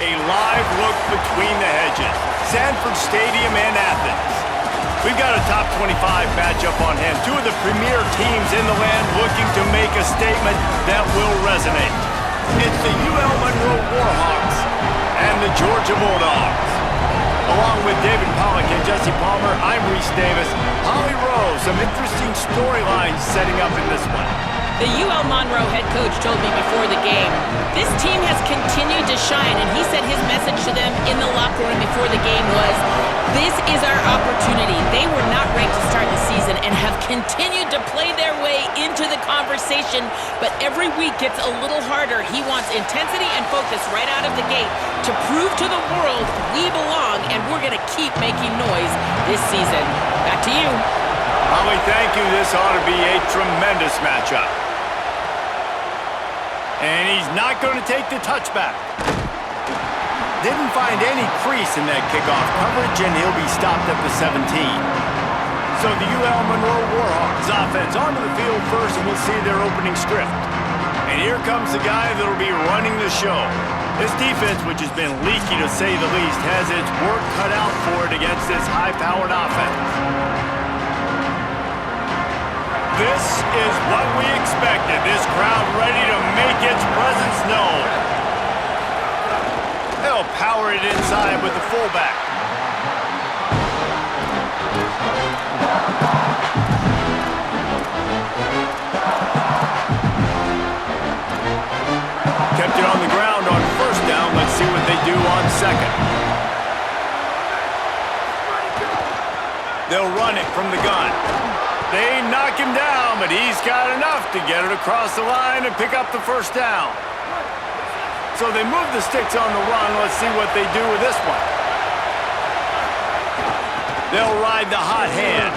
a live look between the hedges. Sanford Stadium and Athens. We've got a top 25 matchup on hand. Two of the premier teams in the land looking to make a statement that will resonate. It's the UL Monroe Warhawks and the Georgia Bulldogs. Along with David Pollack and Jesse Palmer, I'm Reese Davis. Holly Rowe, some interesting storylines setting up in this one. The UL Monroe head coach told me before the game, this team has continued to shine, and he said his message to them in the locker room before the game was, this is our opportunity. They were not ranked to start the season and have continued to play their way into the conversation, but every week gets a little harder. He wants intensity and focus right out of the gate to prove to the world we belong, and we're going to keep making noise this season. Back to you. Holly, thank you. This ought to be a tremendous matchup. And he's not going to take the touchback. Didn't find any crease in that kickoff coverage, and he'll be stopped at the 17. So the UL Monroe Warhawks offense onto the field first, and we'll see their opening script. And here comes the guy that'll be running the show. This defense, which has been leaky to say the least, has its work cut out for it against this high-powered offense. This is what we expected. This crowd ready to make its presence known. They'll power it inside with the fullback. Kept it on the ground on first down. Let's see what they do on second. They'll run it from the gun. They knock him down, but he's got enough to get it across the line and pick up the first down. So they move the sticks on the run. Let's see what they do with this one. They'll ride the hot hand.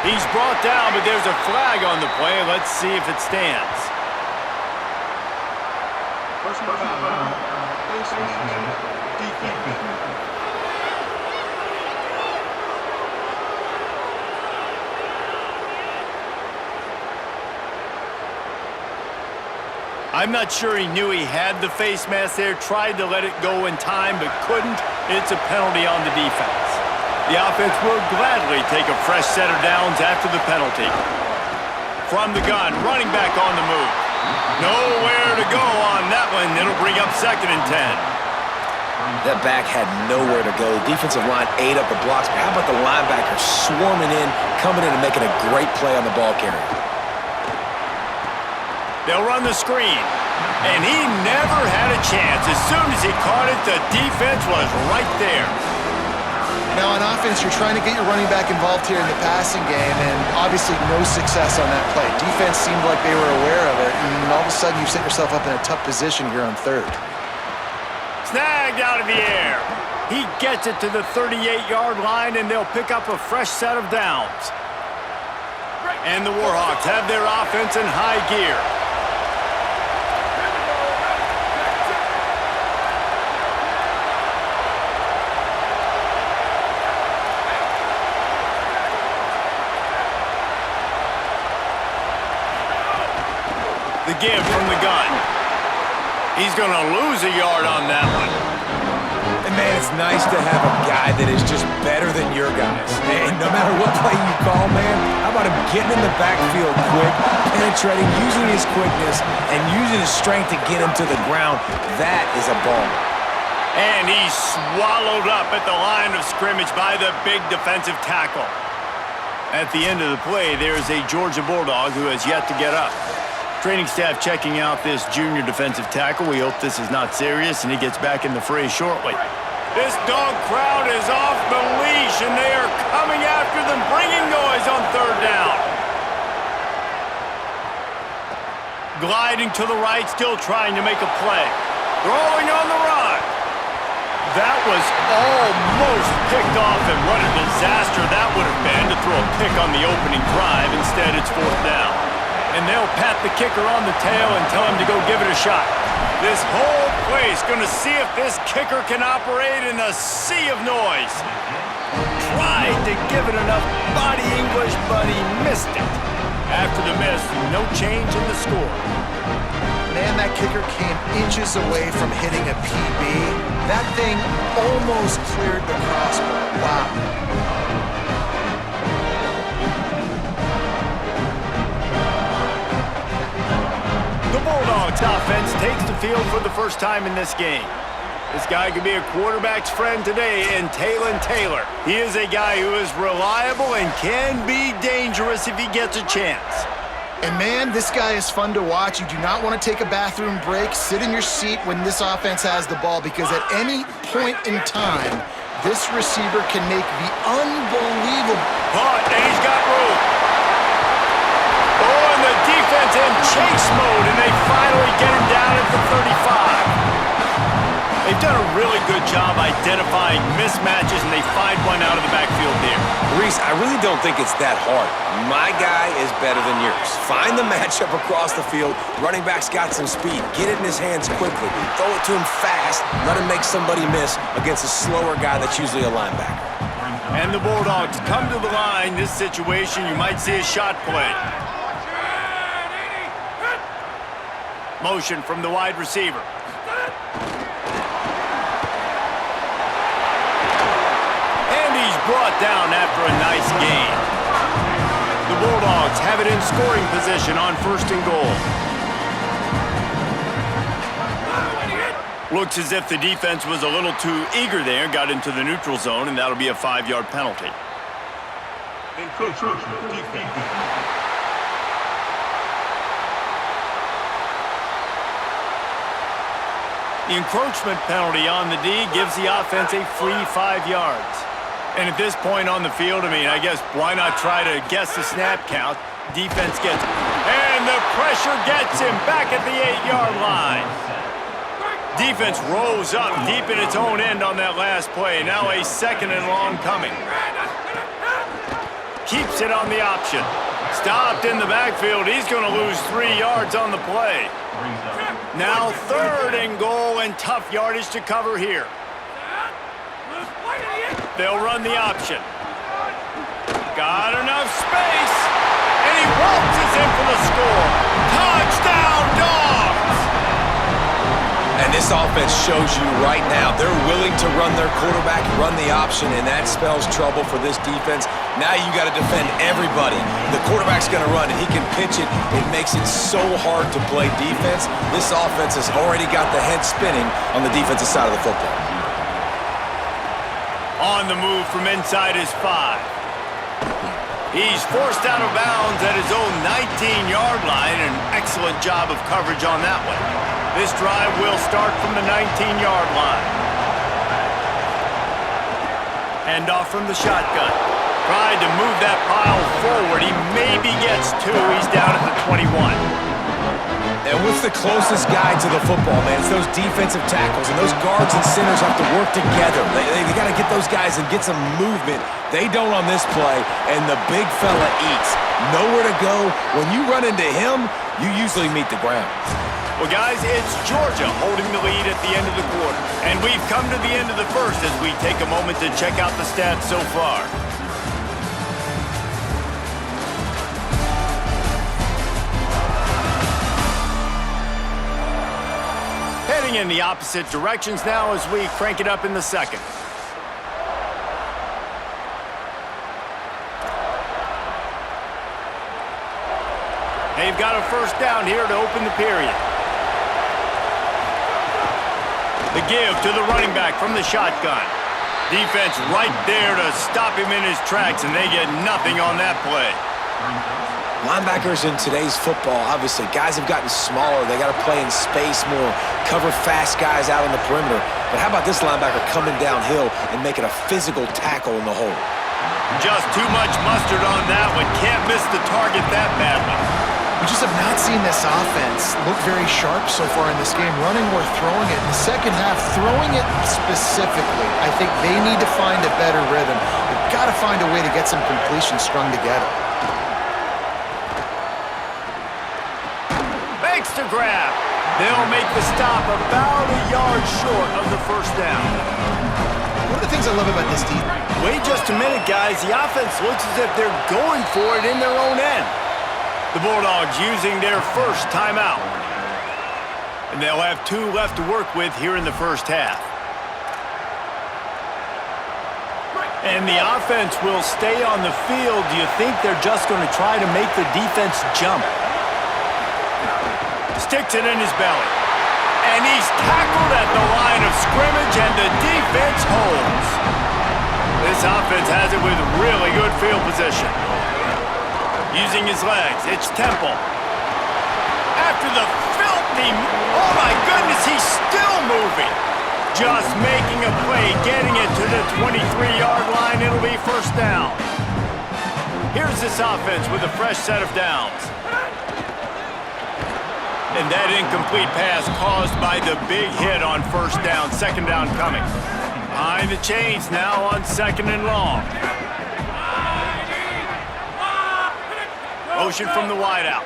He's brought down, but there's a flag on the play. Let's see if it stands. I'm not sure he knew he had the face mask there, tried to let it go in time, but couldn't. It's a penalty on the defense. The offense will gladly take a fresh set of downs after the penalty. From the gun, running back on the move. Nowhere to go on that one. It'll bring up 2nd and 10. That back had nowhere to go. Defensive line ate up the blocks, but how about the linebacker swarming in, coming in and making a great play on the ball carrier? They'll run the screen, and he never had a chance. As soon as he caught it, the defense was right there. Now on offense, you're trying to get your running back involved here in the passing game, and obviously no success on that play. Defense seemed like they were aware of it, and all of a sudden you've set yourself up in a tough position here on third. Snagged out of the air. He gets it to the 38-yard line, and they'll pick up a fresh set of downs. And the Warhawks have their offense in high gear. The give from the gun. He's going to lose a yard on that one. And man, it's nice to have a guy that is just better than your guys. And no matter what play you call, man, how about him getting in the backfield quick, penetrating, using his quickness, and using his strength to get him to the ground. That is a ball. And he's swallowed up at the line of scrimmage by the big defensive tackle. At the end of the play, there's a Georgia Bulldog who has yet to get up. Training staff checking out this junior defensive tackle. We hope this is not serious, and he gets back in the fray shortly. This dog crowd is off the leash, and they are coming after them, bringing noise on third down. Gliding to the right, still trying to make a play. Throwing on the run. That was almost picked off, and what a disaster that would have been to throw a pick on the opening drive. Instead, it's fourth down. And they'll pat the kicker on the tail and tell him to go give it a shot. This whole place going to see if this kicker can operate in a sea of noise. Tried to give it enough body English, but he missed it. After the miss, no change in the score. Man, that kicker came inches away from hitting a PB. That thing almost cleared the crossbar. Wow. The Bulldogs offense takes the field for the first time in this game. This guy could be a quarterback's friend today in Taylor. He is a guy who is reliable and can be dangerous if he gets a chance. And man, this guy is fun to watch. You do not want to take a bathroom break. Sit in your seat when this offense has the ball, because at any point in time, this receiver can make the unbelievable. And he's got room. Oh, and the defense in chase mode, and they finally get him down at the 35. They've done a really good job identifying mismatches, and they find one out of the backfield there. Reese, I really don't think it's that hard. My guy is better than yours. Find the matchup across the field. Running back's got some speed. Get it in his hands quickly. Throw it to him fast. Let him make somebody miss against a slower guy that's usually a linebacker. And the Bulldogs come to the line. This situation, you might see a shot play. Motion from the wide receiver. Brought down after a nice gain. The Bulldogs have it in scoring position on 1st and goal. Looks as if the defense was a little too eager there, got into the neutral zone, and that'll be a 5-yard penalty. The encroachment penalty on the D gives the offense a free 5 yards. And at this point on the field, I guess why not try to guess the snap count? Defense gets, and the pressure gets him back at the 8-yard line. Defense rose up deep in its own end on that last play. Now a 2nd and long coming. Keeps it on the option. Stopped in the backfield. He's going to lose 3 yards on the play. Now 3rd and goal, and tough yardage to cover here. They'll run the option. Got enough space, and he waltzes in for the score. Touchdown, Dogs! And this offense shows you right now they're willing to run their quarterback, run the option, and that spells trouble for this defense. Now you got to defend everybody. The quarterback's going to run, and he can pitch it. It makes it so hard to play defense. This offense has already got the head spinning on the defensive side of the football. On the move from inside his 5. He's forced out of bounds at his own 19-yard line. An excellent job of coverage on that one. This drive will start from the 19-yard line. Hand off from the shotgun. Tried to move that pile forward. He maybe gets 2. He's down at the 21. And what's the closest guy to the football, man? It's those defensive tackles, and those guards and centers have to work together. They got to get those guys and get some movement. They don't on this play, and the big fella eats. Nowhere to go. When you run into him, you usually meet the ground. Well, guys, it's Georgia holding the lead at the end of the quarter. And we've come to the end of the first as we take a moment to check out the stats so far. Heading in the opposite directions now as we crank it up in the second. They've got a first down here to open the period. The give to the running back from the shotgun. Defense right there to stop him in his tracks, and they get nothing on that play. Linebackers in today's football, obviously, guys have gotten smaller. They got to play in space more, cover fast guys out on the perimeter. But how about this linebacker coming downhill and making a physical tackle in the hole? Just too much mustard on that one. Can't miss the target that badly. We just have not seen this offense look very sharp so far in this game, running or throwing it. In the second half, throwing it specifically, I think they need to find a better rhythm. They've got to find a way to get some completion strung together. Makes the grab. They'll make the stop about a yard short of the first down. One of the things I love about this team. Wait just a minute, guys. The offense looks as if they're going for it in their own end. The Bulldogs using their first timeout. And they'll have 2 left to work with here in the first half. And the offense will stay on the field. Do you think they're just going to try to make the defense jump? Sticks it in his belly. And he's tackled at the line of scrimmage, and the defense holds. This offense has it with really good field position. Using his legs, it's Temple. After the filthy, oh my goodness, he's still moving. Just making a play, getting it to the 23-yard line. It'll be first down. Here's this offense with a fresh set of downs. And that incomplete pass caused by the big hit on first down. Second down coming. Behind the chains now on 2nd and long. Motion from the wideout.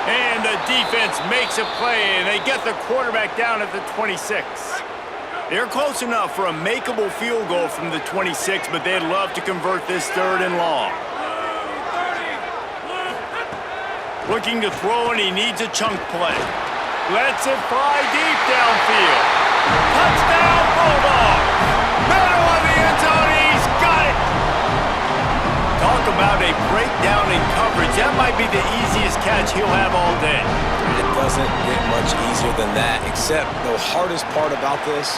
And the defense makes a play, and they get the quarterback down at the 26. They're close enough for a makeable field goal from the 26, but they'd love to convert this 3rd and long. Looking to throw, and he needs a chunk play. Lets it fly deep downfield. Touchdown, Bulldogs! Middle of the end zone, he's got it! Talk about a breakdown in coverage. That might be the easiest catch he'll have all day. It doesn't get much easier than that, except the hardest part about this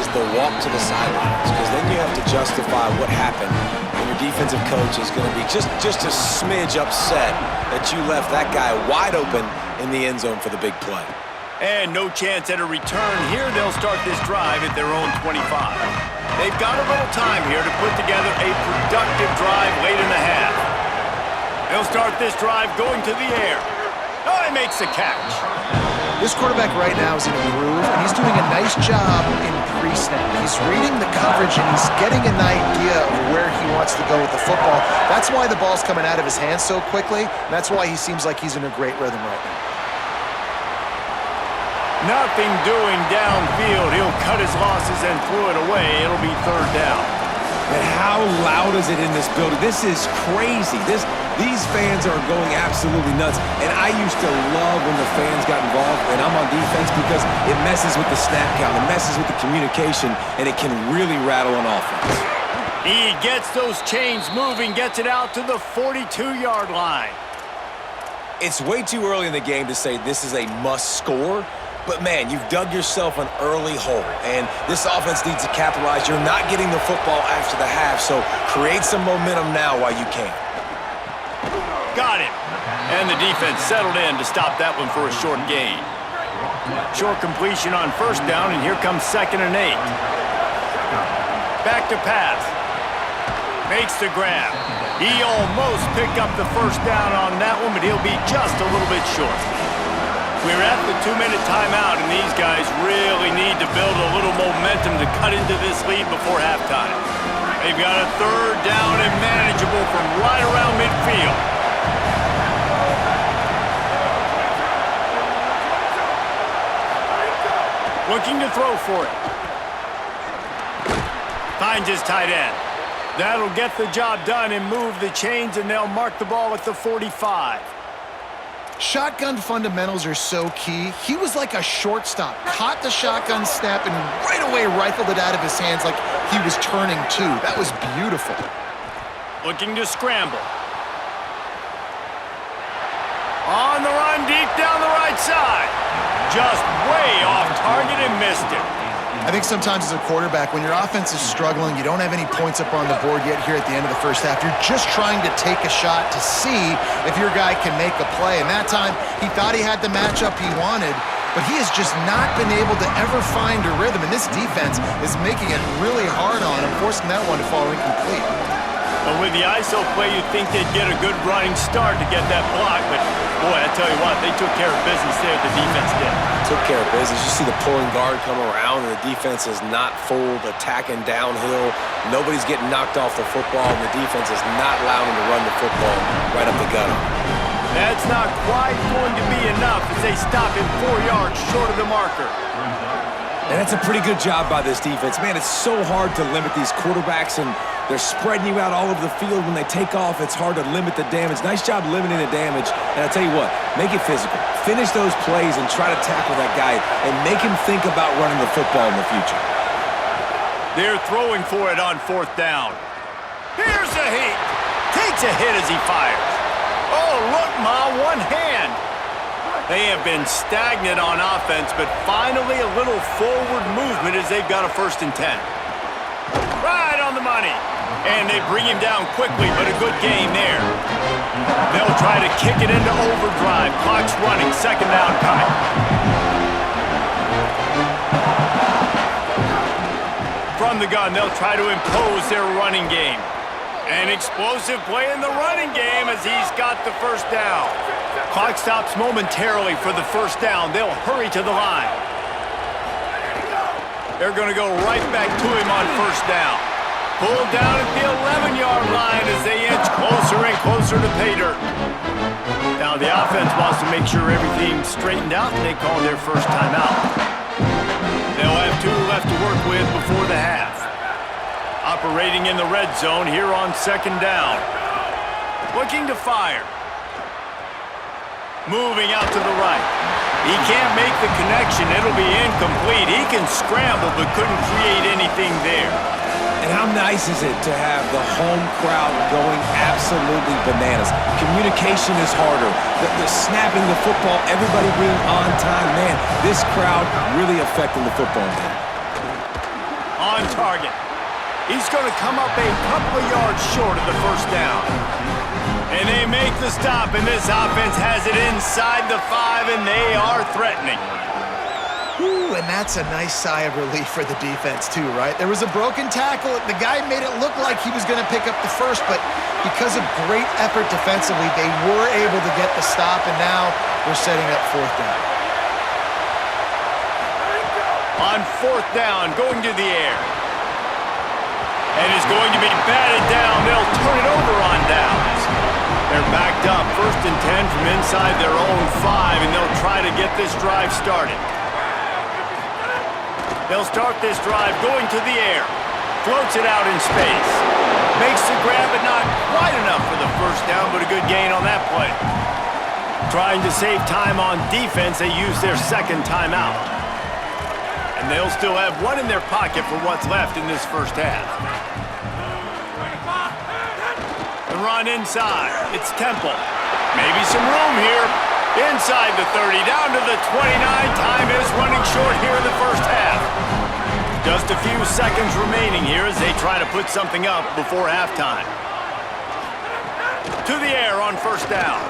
is the walk to the sidelines, because then you have to justify what happened, and your defensive coach is going to be just a smidge upset that you left that guy wide open in the end zone for the big play. And no chance at a return. Here they'll start this drive at their own 25. They've got a little time here to put together a productive drive late in the half. They'll start this drive going to the air. Oh, he makes the catch. This quarterback right now is in a groove, and he's doing a nice job in pre-snap. He's reading the coverage, and he's getting an idea of where he wants to go with the football. That's why the ball's coming out of his hands so quickly, and that's why he seems like he's in a great rhythm right now. Nothing doing downfield. He'll cut his losses and throw it away. It'll be 3rd down. And how loud is it in this building? This is crazy. These fans are going absolutely nuts. And I used to love when the fans got involved, and I'm on defense, because it messes with the snap count, it messes with the communication, and it can really rattle an offense. He gets those chains moving, gets it out to the 42-yard line. It's way too early in the game to say this is a must score. But, man, you've dug yourself an early hole, and this offense needs to capitalize. You're not getting the football after the half, so create some momentum now while you can. Got it. And the defense settled in to stop that one for a short gain. Short completion on first down, and here comes 2nd and 8. Back to pass. Makes the grab. He almost picked up the first down on that one, but he'll be just a little bit short. We're at the 2-minute timeout, and these guys really need to build a little momentum to cut into this lead before halftime. They've got a 3rd down and manageable from right around midfield. Looking to throw for it. Finds his tight end. That'll get the job done and move the chains, and they'll mark the ball at the 45. Shotgun fundamentals are so key. He was like a shortstop, caught the shotgun snap, and right away rifled it out of his hands like he was turning two. That was beautiful. Looking to scramble. On the run, deep down the right side. Just way off target and missed it. I think sometimes as a quarterback, when your offense is struggling, you don't have any points up on the board yet here at the end of the first half. You're just trying to take a shot to see if your guy can make a play. And that time, he thought he had the matchup he wanted, but he has just not been able to ever find a rhythm. And this defense is making it really hard on him, forcing that one to fall incomplete. But with the ISO play, you'd think they'd get a good running start to get that block. But, boy, I tell you what, they took care of business there. The defense did. Took care of business. You see the pulling guard come around, and the defense is not fooled, attacking downhill. Nobody's getting knocked off the football, and the defense is not allowing them to run the football right up the gut. That's not quite going to be enough as they stop him 4 yards short of the marker. And that's a pretty good job by this defense. Man, it's so hard to limit these quarterbacks, and They're spreading you out all over the field. When they take off, it's hard to limit the damage. Nice job limiting the damage. And I'll tell you what, make it physical. Finish those plays and try to tackle that guy and make him think about running the football in the future. They're throwing for it on 4th down. Here's a heat. Takes a hit as he fires. Oh, look, Ma, one hand. They have been stagnant on offense, but finally a little forward movement as they've got a 1st and 10. Right on the money. And they bring him down quickly, but a good gain there. They'll try to kick it into overdrive. Clock's running, 2nd down coming. From the gun, they'll try to impose their running game. An explosive play in the running game as he's got the 1st down. Clock stops momentarily for the 1st down. They'll hurry to the line. They're going to go right back to him on 1st down. Pulled down at the 11-yard line as they inch closer and closer to pay dirt. Now the offense wants to make sure everything's straightened out, and they call their 1st timeout. They'll have 2 left to work with before the half. Operating in the red zone here on 2nd down. Looking to fire. Moving out to the right. He can't make the connection. It'll be incomplete. He can scramble but couldn't create anything there. And how nice is it to have the home crowd going absolutely bananas? Communication is harder. The snapping the football, everybody being on time. Man, this crowd really affecting the football game. On target. He's going to come up a couple of yards short of the 1st down. And they make the stop, and this offense has it inside the 5, and they are threatening. Ooh, and that's a nice sigh of relief for the defense too, right? There was a broken tackle. The guy made it look like he was going to pick up the 1st, but because of great effort defensively, they were able to get the stop, and now we're setting up 4th down. On 4th down, going to the air. And is going to be batted down. They'll turn it over on downs. They're backed up, 1st and 10 from inside their own 5, and they'll try to get this drive started. They'll start this drive going to the air. Floats it out in space. Makes the grab, but not quite enough for the 1st down, but a good gain on that play. Trying to save time on defense, they use their 2nd timeout. And they'll still have 1 in their pocket for what's left in this 1st half. The run inside. It's Temple. Maybe some room here. Inside the 30, down to the 29. Time is running short here in the 1st half. Just a few seconds remaining here as they try to put something up before halftime. To the air on 1st down.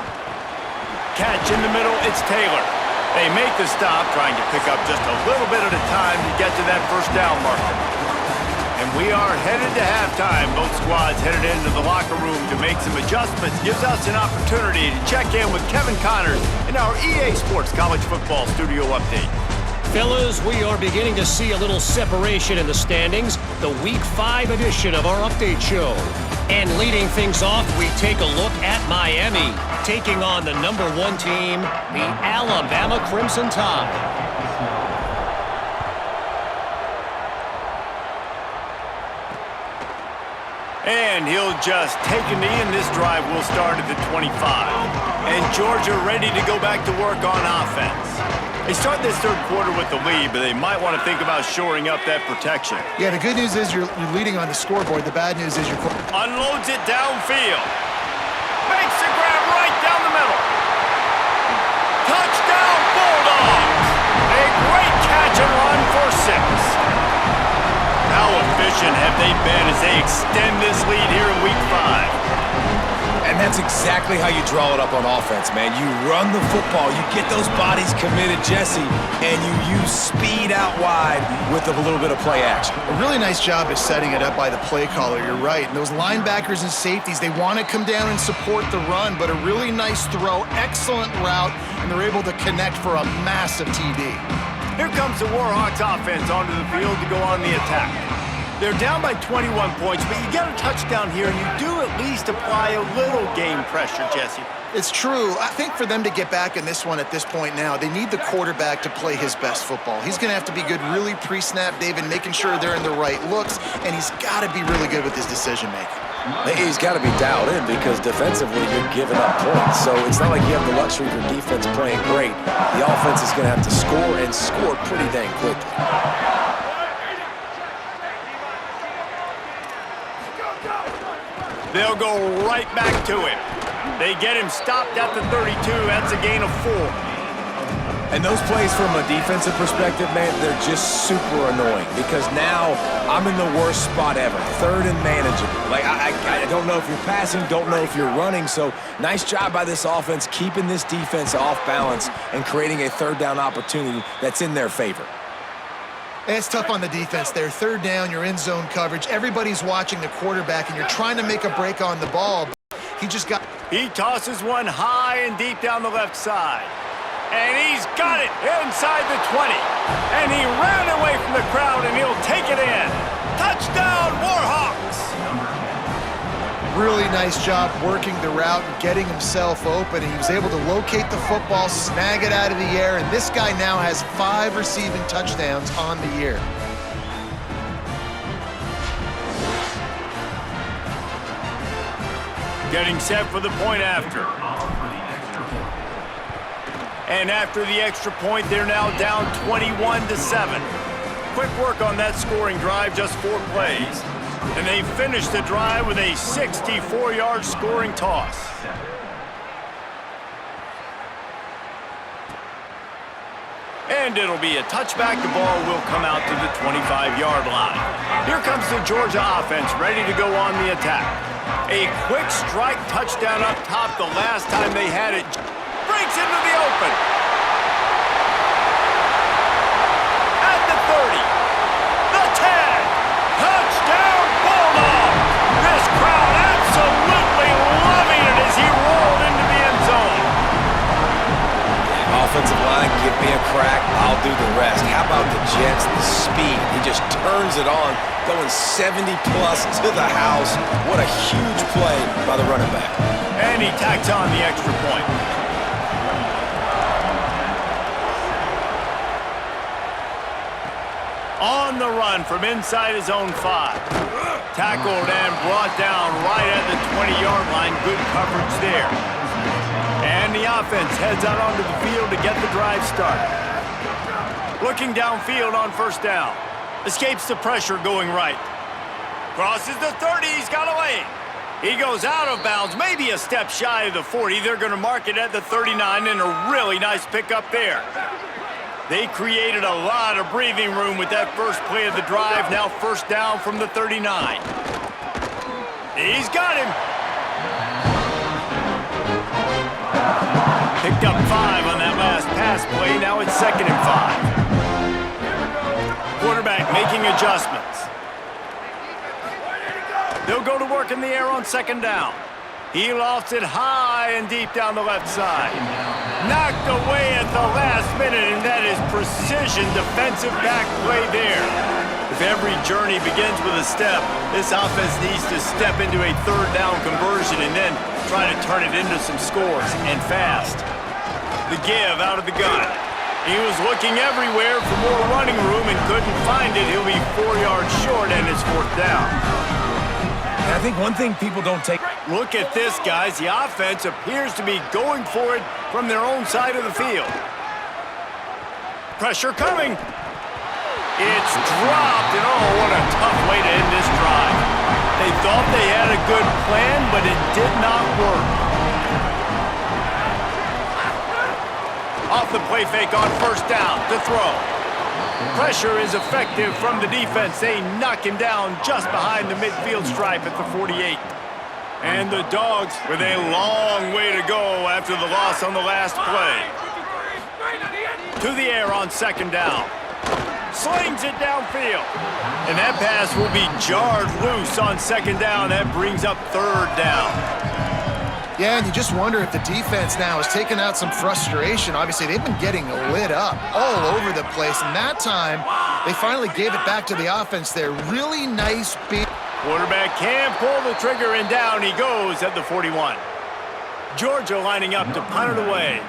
Catch in the middle, it's Taylor. They make the stop, trying to pick up just a little bit at a time to get to that 1st down marker. And we are headed to halftime. Both squads headed into the locker room to make some adjustments. Gives us an opportunity to check in with Kevin Connors in our EA Sports College Football Studio Update. Fellas, we are beginning to see a little separation in the standings. The Week 5 edition of our update show. And leading things off, we take a look at Miami, taking on the number 1 team, the Alabama Crimson Tide. And he'll just take a knee, and this drive will start at the 25. And Georgia ready to go back to work on offense. They start this 3rd quarter with the lead, but they might want to think about shoring up that protection. Yeah, the good news is you're leading on the scoreboard. The bad news is you're... Unloads it downfield. Makes the grab right down the middle. Touchdown, Bulldogs! A great catch and run for 6. How efficient have they been as they extend this lead here in Week 5? And that's exactly how you draw it up on offense, man. You run the football, you get those bodies committed, Jesse, and you use speed out wide with a little bit of play action. A really nice job is setting it up by the play caller, you're right. And those linebackers and safeties, they want to come down and support the run, but a really nice throw, excellent route, and they're able to connect for a massive TD. Here comes the Warhawks offense onto the field to go on the attack. They're down by 21 points, but you get a touchdown here, and you do at least apply a little game pressure, Jesse. It's true. I think for them to get back in this one at this point now, they need the quarterback to play his best football. He's going to have to be good really pre-snap, David, making sure they're in the right looks, and he's got to be really good with his decision-making. He's got to be dialed in because defensively you're giving up points. So it's not like you have the luxury of your defense playing great. The offense is going to have to score and score pretty dang quickly. They'll go right back to him. They get him stopped at the 32. That's a gain of 4. And those plays from a defensive perspective, man, they're just super annoying because now I'm in the worst spot ever. 3rd and manageable. Like, I don't know if you're passing, don't know if you're running. So nice job by this offense keeping this defense off balance and creating a 3rd down opportunity that's in their favor. It's tough on the defense there. 3rd down, you're in zone coverage. Everybody's watching the quarterback, and you're trying to make a break on the ball. He just got... He tosses one high and deep down the left side. And he's got it inside the 20. And he ran away from the crowd, and he'll take it in. Touchdown, Warhawks! Really nice job working the route and getting himself open. And he was able to locate the football, snag it out of the air, and this guy now has 5 receiving touchdowns on the year. Getting set for the point after. And after the extra point, they're now down 21-7. Quick work on that scoring drive, just 4 plays. And they finish the drive with a 64-yard scoring toss. And it'll be a touchback. The ball will come out to the 25-yard line. Here comes the Georgia offense, ready to go on the attack. A quick strike touchdown up top the last time they had it. Breaks into the open. At the 30. The 10. Touchdown, Bulldog. This crowd absolutely loving it as he rolled into the end zone. Offensive line, give me a crack, I'll do the rest. How about the Jets, the speed? He just turns it on, going 70-plus to the house. What a huge play by the running back. And he tacks on the extra point. On the run from inside his own 5. Tackled and brought down right at the 20-yard line. Good coverage there. And the offense heads out onto the field to get the drive started. Looking downfield on 1st down. Escapes the pressure going right. Crosses the 30. He's got away. He goes out of bounds, maybe a step shy of the 40. They're going to mark it at the 39, and a really nice pickup there. They created a lot of breathing room with that first play of the drive. Now 1st down from the 39. He's got him. Picked up 5 on that last pass play. Now it's 2nd and 5. Quarterback making adjustments. They'll go to work in the air on 2nd down. He lofts it high and deep down the left side. Knocked away at the last minute, and that is precision defensive back play there. If every journey begins with a step, this offense needs to step into a 3rd down conversion and then try to turn it into some scores, and fast. The give out of the gun. He was looking everywhere for more running room and couldn't find it. He'll be 4 yards short, and it's 4th down. And I think one thing people don't take... Look at this, guys. The offense appears to be going for it from their own side of the field. Pressure coming. It's dropped, and oh, what a tough way to end this drive. They thought they had a good plan, but it did not work. Off the play fake on 1st down to throw. Pressure is effective from the defense. They knock him down just behind the midfield stripe at the 48. And the Dogs with a long way to go after the loss on the last play. To the air on 2nd down. Slings it downfield. And that pass will be jarred loose on 2nd down. That brings up 3rd down. Yeah, and you just wonder if the defense now has taken out some frustration. Obviously, they've been getting lit up all over the place, and that time They finally gave it back to the offense there. Really nice beat. Quarterback can pull the trigger, and down he goes at the 41. Georgia lining up to punt it away.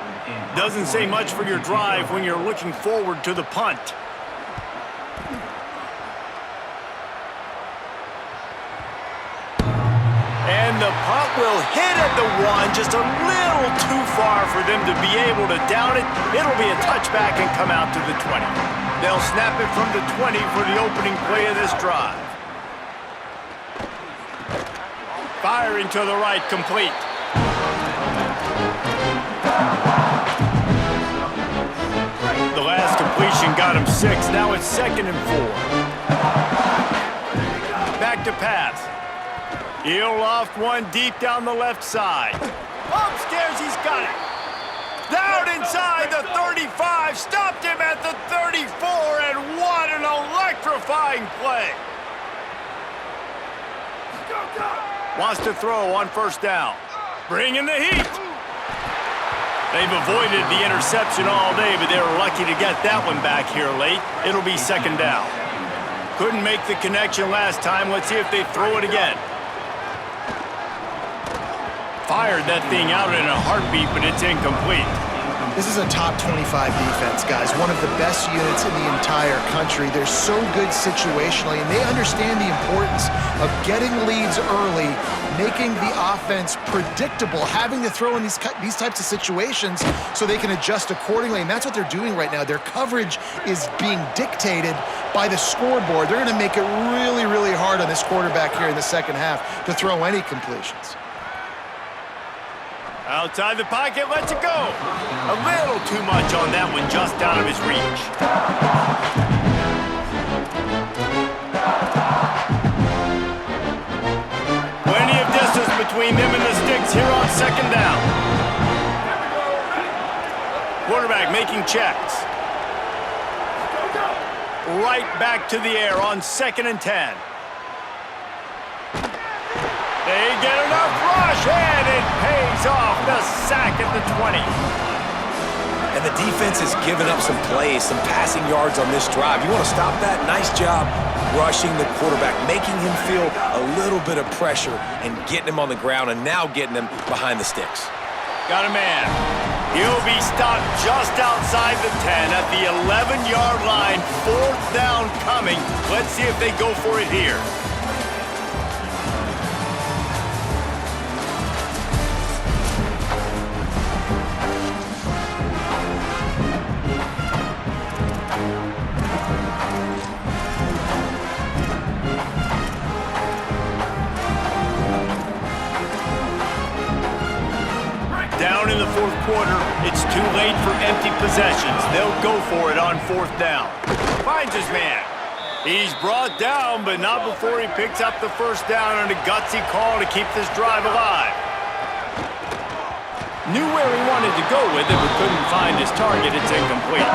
Doesn't say much for your drive when you're looking forward to the punt. And the punt will hit at the 1, just a little too far for them to be able to down it. It'll be a touchback and come out to the 20. They'll snap it from the 20 for the opening play of this drive. Firing to the right, complete. The last completion got him 6. Now it's 2nd and 4. Back to pass. He'll loft one deep down the left side. Upstairs, he's got it. Down inside the 35. Stopped him at the 34, and what an electrifying play. Wants to throw on 1st down. Bringing the heat. They've avoided the interception all day, but they were lucky to get that one back here late. It'll be 2nd down. Couldn't make the connection last time. Let's see if they throw it again. Fired that thing out in a heartbeat, but it's incomplete. This is a top 25 defense, guys. One of the best units in the entire country. They're so good situationally, and they understand the importance of getting leads early, making the offense predictable, having to throw in these types of situations so they can adjust accordingly, and that's what they're doing right now. Their coverage is being dictated by the scoreboard. They're going to make it really, really hard on this quarterback here in the 2nd half to throw any completions. Outside the pocket, lets it go. A little too much on that one, just out of his reach. Plenty of distance between them and the sticks here on 2nd down. Quarterback making checks. Right back to the air on 2nd and 10. They get enough rush, and it pays off. The sack at the 20. And the defense has given up some plays, some passing yards on this drive. You want to stop that? Nice job rushing the quarterback, making him feel a little bit of pressure and getting him on the ground, and now getting him behind the sticks. Got a man. He'll be stopped just outside the 10 at the 11-yard line. 4th down coming. Let's see if they go for it here. Down in the 4th quarter, it's too late for empty possessions. They'll go for it on 4th down. Finds his man. He's brought down, but not before he picks up the 1st down on a gutsy call to keep this drive alive. Knew where he wanted to go with it, but couldn't find his target. It's incomplete.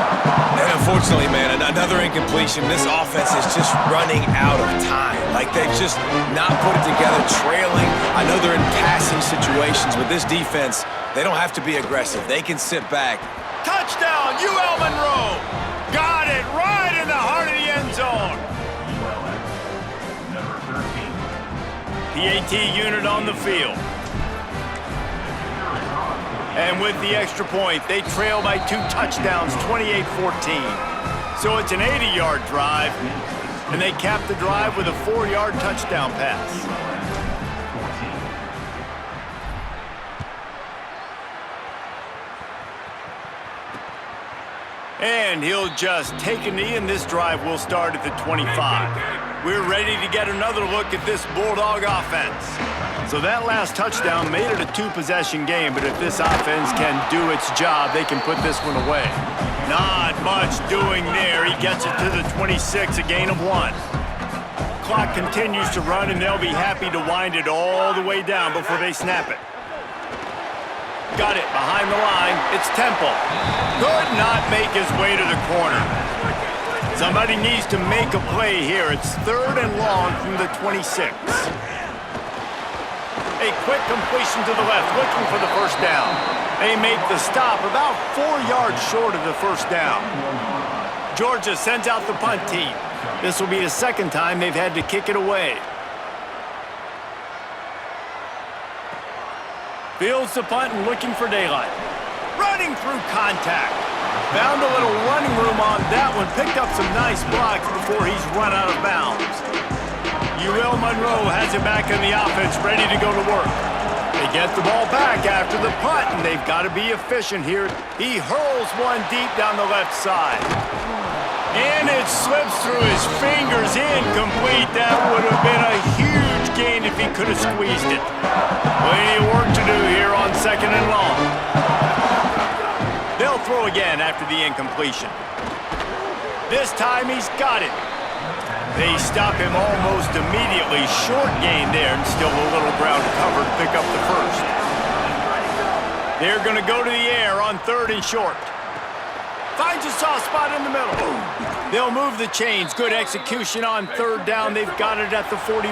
And unfortunately, man, another incompletion. This offense is just running out of time. Like, they've just not put it together, trailing. I know they're in passing situations, but this defense, they don't have to be aggressive. They can sit back. Touchdown, UL Monroe! Got it right in the heart of the end zone. PAT unit on the field. And with the extra point, they trail by 2 touchdowns, 28-14. So it's an 80-yard drive, and they cap the drive with a 4-yard touchdown pass. And he'll just take a knee, and this drive will start at the 25. We're ready to get another look at this Bulldog offense. So that last touchdown made it a 2-possession game, but if this offense can do its job, they can put this one away. Not much doing there. He gets it to the 26, a gain of 1. Clock continues to run, and they'll be happy to wind it all the way down before they snap it. Got it behind the line. It's Temple. Could not make his way to the corner. Somebody needs to make a play here. It's 3rd and long from the 26. A quick completion to the left, looking for the 1st down. They make the stop about 4 yards short of the 1st down. Georgia sends out the punt team. This will be the second time they've had to kick it away. Fields the punt and looking for daylight. Running through contact. Found a little running room on that one. Picked up some nice blocks before he's run out of bounds. Monroe has it back in the offense, ready to go to work. They get the ball back after the punt, and they've got to be efficient here. He hurls one deep down the left side. And it slips through his fingers, incomplete. That would have been a huge gain if he could have squeezed it. Plenty of work to do here on 2nd and long. They'll throw again after the incompletion. This time he's got it. They stop him almost immediately. Short gain there, and still a little ground cover to pick up the first. They're going to go to the air on 3rd and short. Finds a soft spot in the middle. They'll move the chains. Good execution on 3rd down. They've got it at the 41.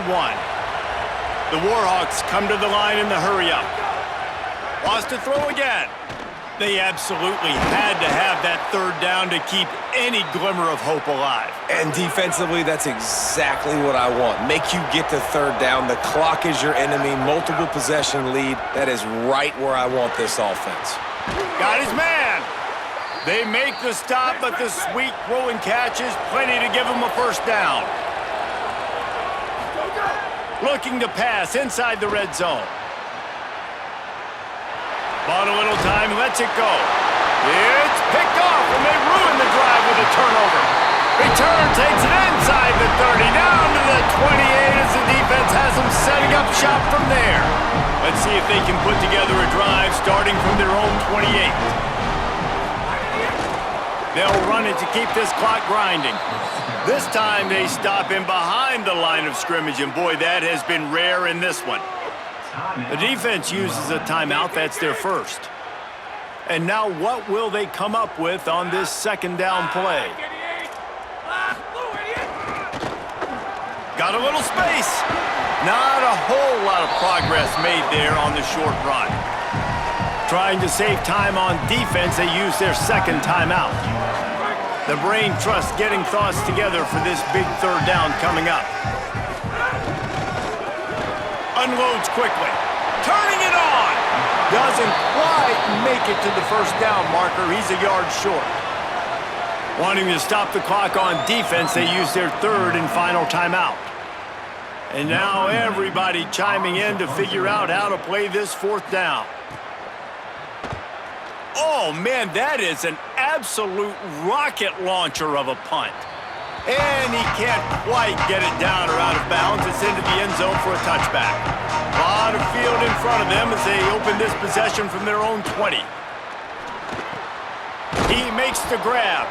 The Warhawks come to the line in the hurry-up. Wants to throw again. They absolutely had to have that 3rd down to keep any glimmer of hope alive. And defensively, that's exactly what I want. Make you get to 3rd down. The clock is your enemy. Multiple possession lead. That is right where I want this offense. Got his man. They make the stop, but the sweet throw and catch is plenty to give him a first down. Looking to pass inside the red zone. Bought a little time, lets it go. It's picked off, and they ruin the drive with a turnover. Return takes it inside the 30, down to the 28 as the defense has them setting up shop from there. Let's see if they can put together a drive starting from their own 28. They'll run it to keep this clock grinding. This time they stop him behind the line of scrimmage, and boy, that has been rare in this one. The defense uses a timeout. That's their first. And now what will they come up with on this 2nd down play? Got a little space. Not a whole lot of progress made there on the short run. Trying to save time on defense, they use their 2nd timeout. The brain trust getting thoughts together for this big 3rd down coming up. Unloads quickly. Turning it on. Doesn't quite make it to the first down marker. He's a yard short. Wanting to stop the clock on defense, they use their 3rd and final timeout. And now everybody chiming in to figure out how to play this 4th down. Oh, man, that is an absolute rocket launcher of a punt. And he can't quite get it down or out of bounds. It's into the end zone for a touchback. A lot of field in front of them as they open this possession from their own 20. He makes the grab.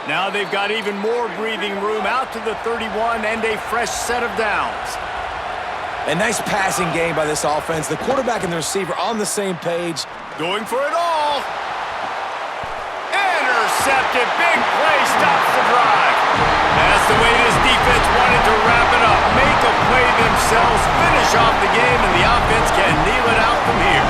Now they've got even more breathing room out to the 31 and a fresh set of downs. A nice passing game by this offense. The quarterback and the receiver on the same page. Going for it all. Intercepted. Big play stops the drive. That's the way this defense wanted to wrap it up. Make a play themselves, finish off the game, and the offense can kneel it out from here.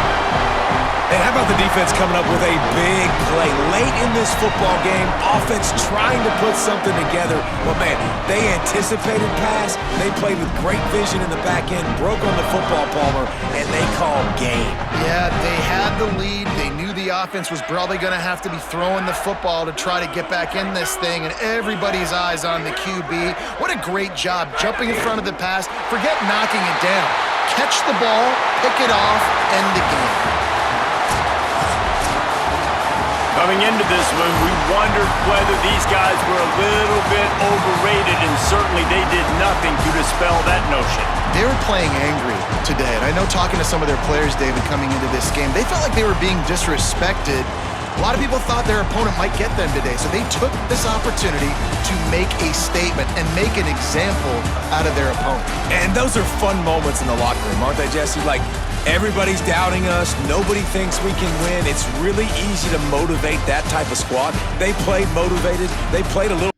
And how about the defense coming up with a big play late in this football game? Offense trying to put something together. But, man, they anticipated pass. They played with great vision in the back end, broke on the football, Palmer, and they called game. Yeah, they had the lead. They knew the offense was probably going to have to be throwing the football to try to get back in this thing, and everybody's eyes on the QB. What a great job jumping in front of the pass. Forget knocking it down. Catch the ball, pick it off, end the game. Coming into this one, we wondered whether these guys were a little bit overrated, and certainly they did nothing to dispel that notion. They were playing angry today, and I know talking to some of their players, David, coming into this game, they felt like they were being disrespected. A lot of people thought their opponent might get them today, so they took this opportunity to make a statement and make an example out of their opponent. And those are fun moments in the locker room, aren't they, Jesse? Like, everybody's doubting us. Nobody thinks we can win. It's really easy to motivate that type of squad. They played motivated. They played a little